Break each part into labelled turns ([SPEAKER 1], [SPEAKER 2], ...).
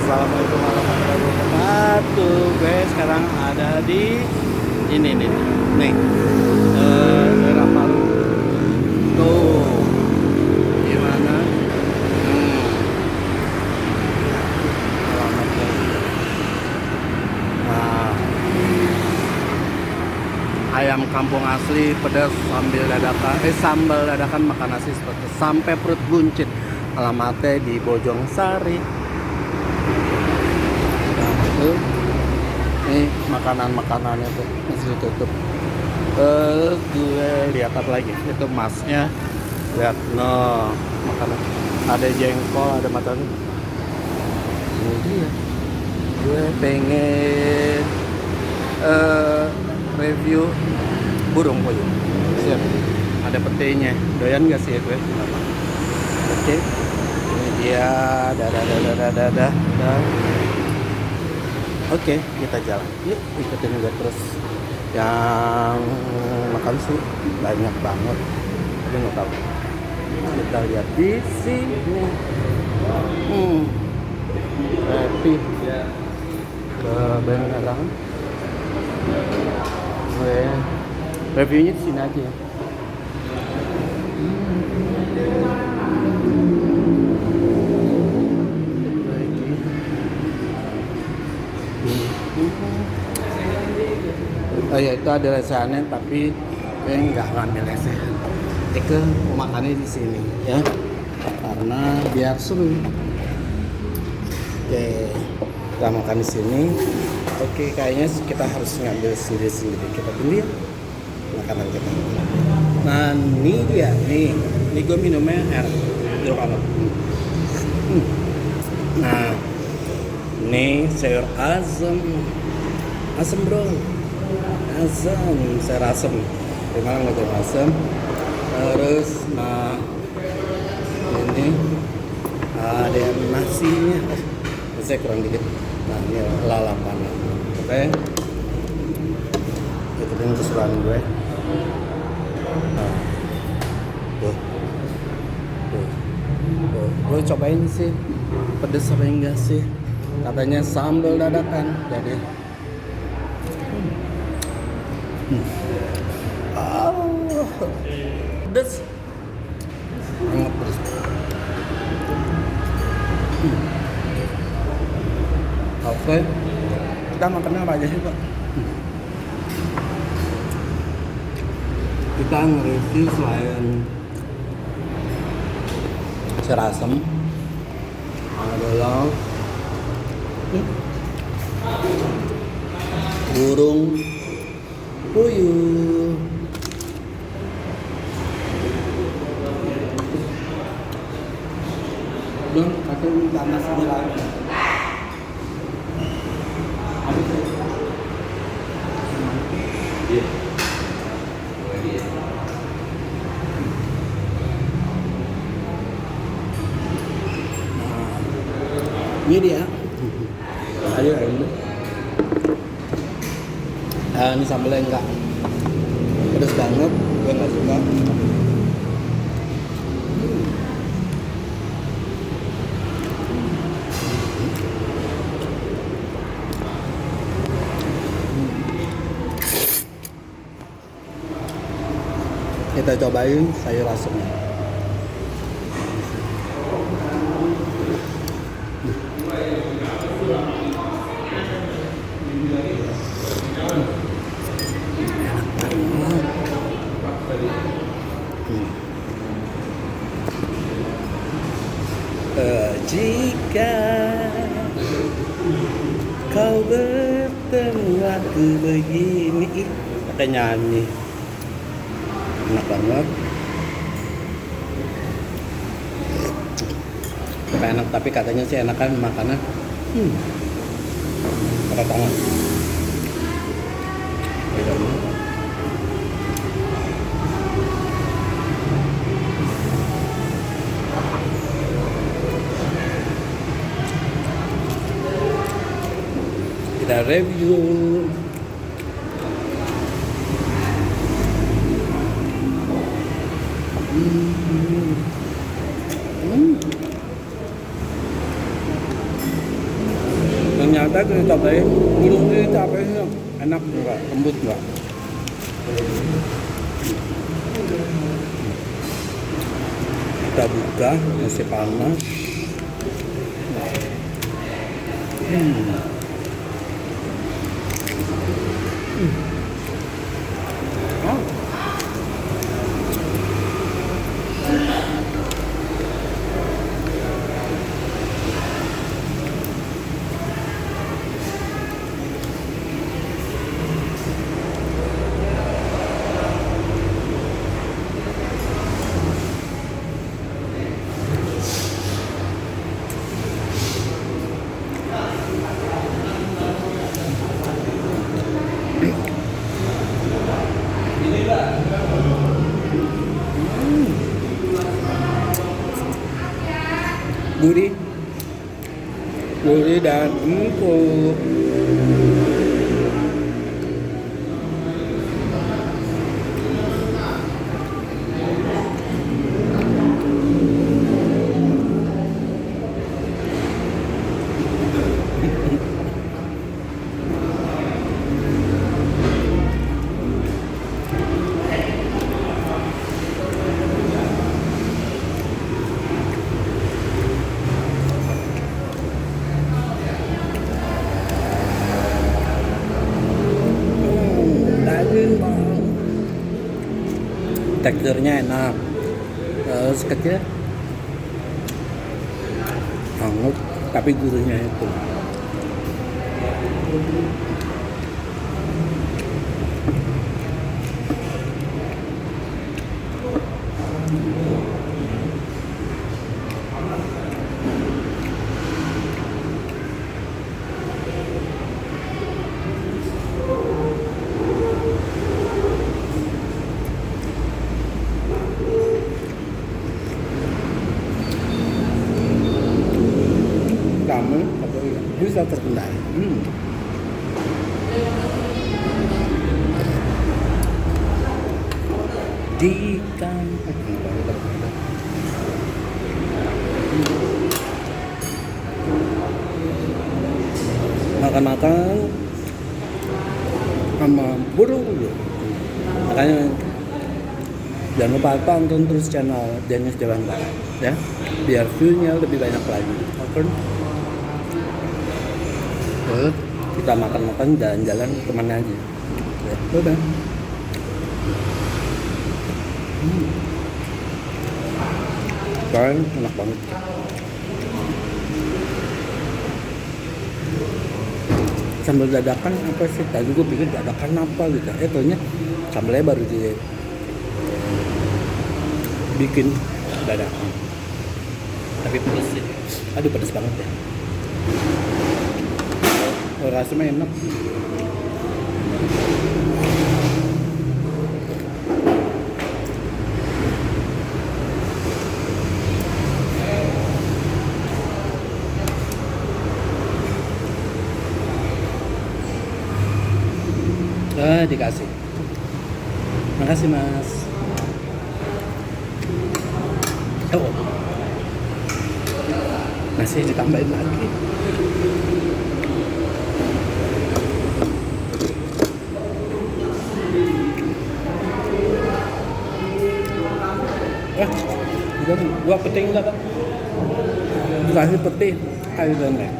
[SPEAKER 1] Assalamualaikum warahmatullahi wabarakatuh. Gue sekarang ada di ini nih, daerah Palu. Tuh, gimana? Alamatnya. Nah, ayam kampung asli pedas sambal dadakan makan nasi seperti sampai perut buncit. Alamatnya di Bojong Sari. Ini makanannya tuh masih ditutup. Gue lihat apa lagi? Itu masnya. Lihat, no makanan. Ada jengkol, ada matan. Ini dia. Gue pengen review burung puyuh. Siap. Ada petenya. Doyan gak sih gue? Oke. Ini dia. Dadah. Oke, kita jalan. Yuk, ikutin gue terus. Yang makan sih banyak banget. Tapi nggak tahu. Kita lihat di sini. Happy ke Benerang. Reviewnya di sini aja. Oh ya, itu ada lesehannya tapi gue nggak ngambil lesehan. Eke mau makannya di sini ya, karena biar seru. Oke, kita makan di sini. Oke, kayaknya kita harus ngambil sendiri. Kita tunggu ya makanan kita. Nah, ini dia nih. Ini gue minumnya air jeruk anget. Nah, ini sayur asem bro. Sayur asem. Gimana nggak sayur asem? Terus, nah ini ada nasinya. Saya kurang dikit. Nah, ini lalapan. Oke. Ikutin keseruan gue. Nah, tuh. Gue cobain sih. Pedes apa enggak sih? Katanya sambal dadakan. Jadi pedes. Sangat pedes. Oke. Kita makannya apa aja sih, Pak? Kita nge-review selain sayur asem adalah burung puyuh. Belum, kakek minta nasinya lagi. Ini dia. Ayo ini. Ini sambalnya enggak pedas banget, gue nggak suka. Kita cobain sayur asemnya. Jika kau bertemu aku begini, pakai nyanyi, enak banget. Enak, tapi katanya sih enakan makanan pakai tangan. Kita review. Kita cobain gulungnya itu apa sih? Enak enggak? Lembut enggak? Kita buka, masih panas. Oh. Gurih, gurih dan empuk. Teksturnya enak, terus kecil, hangat, tapi gurihnya itu. Kamu bisa terkendali. Di kampung makan-makan sama burung. Makanya jangan lupa tonton terus channel Dennis Dewantara ya, biar view-nya lebih banyak lagi. Oke. Terus kita makan-makan, jalan-jalan kemana aja ya, udah. Kan enak banget. Sambal dadakan apa sih? Tadi gue pikir dadakan apa gitu. Ternyata sambalnya baru bikin dadakan. Tapi pedes sih. Aduh pedes banget ya. Rasanya enak. Dikasih. Makasih mas. Oh, masih ditambahin lagi. Dua peting lah pak. Dikasih peti kayu dendeng.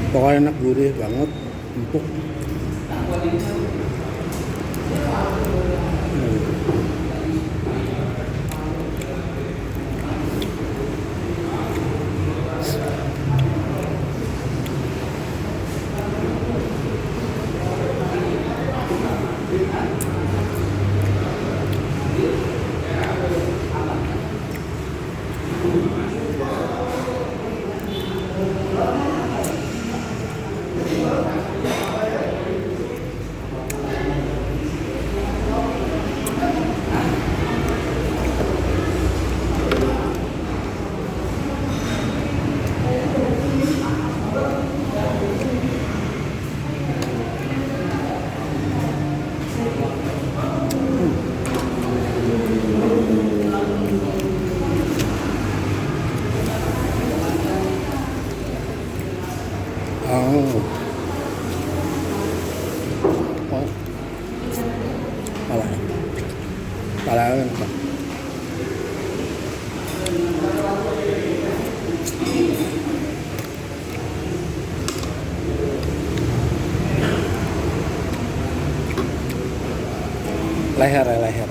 [SPEAKER 1] Pokoknya enak, gurih banget, empuk. Oh, oh, malah, malah, leher ya leher.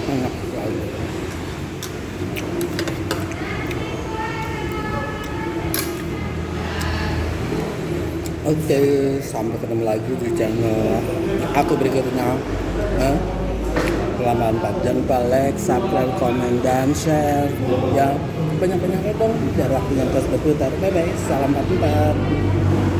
[SPEAKER 1] Enak sekali. Oke, sampai ketemu lagi di channel aku berikutnya. Selamat 4. Jangan lupa like, subscribe, komen, dan share. Ya, banyak-banyak dong biar waktunya terus berputar. Bye bye. Salam 44.